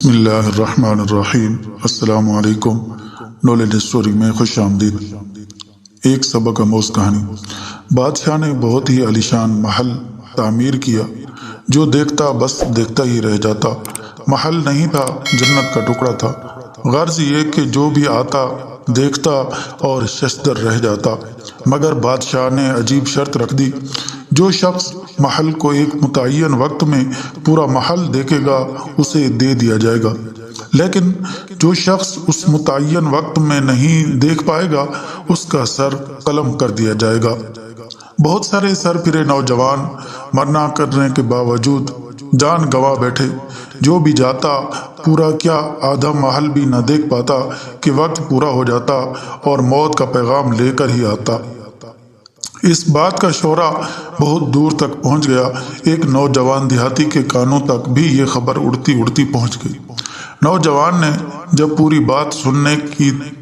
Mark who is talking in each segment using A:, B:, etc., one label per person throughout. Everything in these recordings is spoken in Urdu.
A: بسم اللہ الرحمن الرحیم۔ السلام علیکم۔ نالج اسٹوری میں خوش آمدید۔ ایک سبق آموز کہانی۔ بادشاہ نے بہت ہی عالیشان محل تعمیر کیا جو دیکھتا بس دیکھتا ہی رہ جاتا۔ محل نہیں تھا، جنت کا ٹکڑا تھا۔ غرض یہ کہ جو بھی آتا دیکھتا اور ششدر رہ جاتا۔ مگر بادشاہ نے عجیب شرط رکھ دی، جو شخص محل کو ایک متعین وقت میں پورا محل دیکھے گا اسے دے دیا جائے گا، لیکن جو شخص اس متعین وقت میں نہیں دیکھ پائے گا اس کا سر قلم کر دیا جائے گا۔ بہت سارے سر پھرے نوجوان منع کرنے کے باوجود جان گنوا بیٹھے۔ جو بھی جاتا پورا کیا آدھا محل بھی نہ دیکھ پاتا کہ وقت پورا ہو جاتا اور موت کا پیغام لے کر ہی آتا۔ اس بات کا شعرہ بہت دور تک پہنچ گیا۔ ایک نوجوان دیہاتی کے کانوں تک بھی یہ خبر اڑتی اڑتی پہنچ گئی۔ نوجوان نے جب پوری بات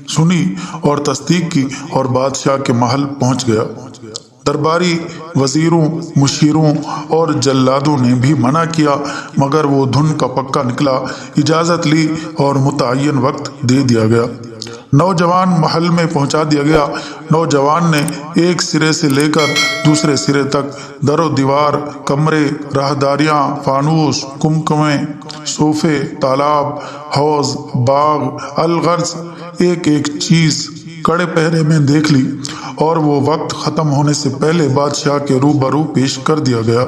A: سنی اور تصدیق کی اور بادشاہ کے محل پہنچ گیا۔ درباری وزیروں، مشیروں اور جلادوں نے بھی منع کیا، مگر وہ دھن کا پکا نکلا۔ اجازت لی اور متعین وقت دے دیا گیا۔ نوجوان محل میں پہنچا دیا گیا۔ نوجوان نے ایک سرے سے لے کر دوسرے سرے تک در و دیوار، کمرے، راہداریاں، فانوس، کمکمے، صوفے، تالاب، حوض، باغ، الغرض ایک ایک چیز کڑے پہرے میں دیکھ لی، اور وہ وقت ختم ہونے سے پہلے بادشاہ کے روبرو پیش کر دیا گیا۔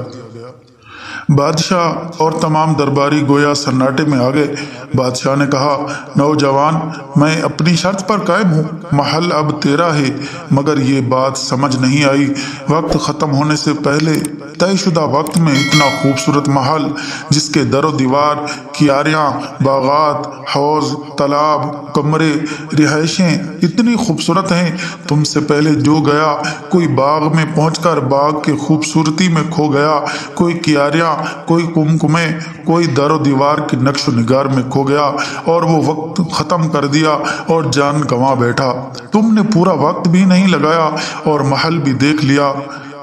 A: بادشاہ اور تمام درباری گویا سناٹے میں آ گئے۔ بادشاہ نے کہا، نوجوان، میں اپنی شرط پر قائم ہوں، محل اب تیرا ہے، مگر یہ بات سمجھ نہیں آئی، وقت ختم ہونے سے پہلے طے شدہ وقت میں اتنا خوبصورت محل جس کے در و دیوار، کیاریاں، باغات، حوض، تالاب، کمرے، رہائشیں اتنی خوبصورت ہیں، تم سے پہلے جو گیا کوئی باغ میں پہنچ کر باغ کی خوبصورتی میں کھو گیا، کوئی کیاریاں، کوئی کمکمے، کوئی در و دیوار کی نقش و نگار میں کھو گیا اور وہ وقت ختم کر دیا اور جان گنوا بیٹھا۔ تم نے پورا وقت بھی نہیں لگایا اور محل بھی دیکھ لیا۔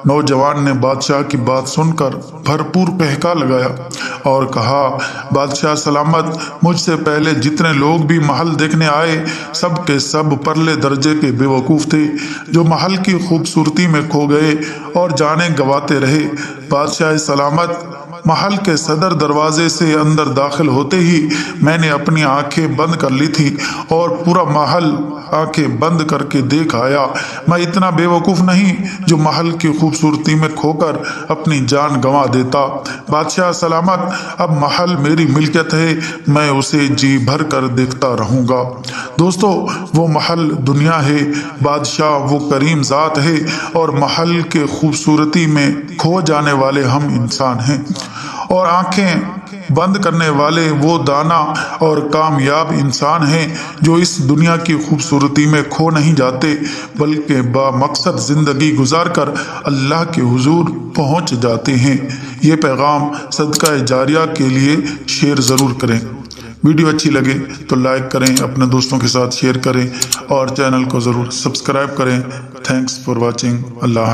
A: نوجوان نے بادشاہ کی بات سن کر بھرپور قہقہ لگایا اور کہا، بادشاہ سلامت، مجھ سے پہلے جتنے لوگ بھی محل دیکھنے آئے سب کے سب پرلے درجے کے بے وقوف تھے، جو محل کی خوبصورتی میں کھو گئے اور جانیں گنواتے رہے۔ بادشاہ سلامت، محل کے صدر دروازے سے اندر داخل ہوتے ہی میں نے اپنی آنکھیں بند کر لی تھی اور پورا محل آنکھیں بند کر کے دیکھ آیا۔ میں اتنا بے وقوف نہیں جو محل کی خوبصورتی میں کھو کر اپنی جان گنوا دیتا۔ بادشاہ سلامت، اب محل میری ملکیت ہے، میں اسے جی بھر کر دیکھتا رہوں گا۔ دوستو، وہ محل دنیا ہے، بادشاہ وہ کریم ذات ہے، اور محل کے خوبصورتی میں کھو جانے والے ہم انسان ہیں، اور آنکھیں بند کرنے والے وہ دانا اور کامیاب انسان ہیں جو اس دنیا کی خوبصورتی میں کھو نہیں جاتے بلکہ با مقصد زندگی گزار کر اللہ کے حضور پہنچ جاتے ہیں۔ یہ پیغام صدقہ جاریہ کے لیے شیئر ضرور کریں۔ ویڈیو اچھی لگے تو لائک کریں، اپنے دوستوں کے ساتھ شیئر کریں اور چینل کو ضرور سبسکرائب کریں۔ Thanks for watching. اللہ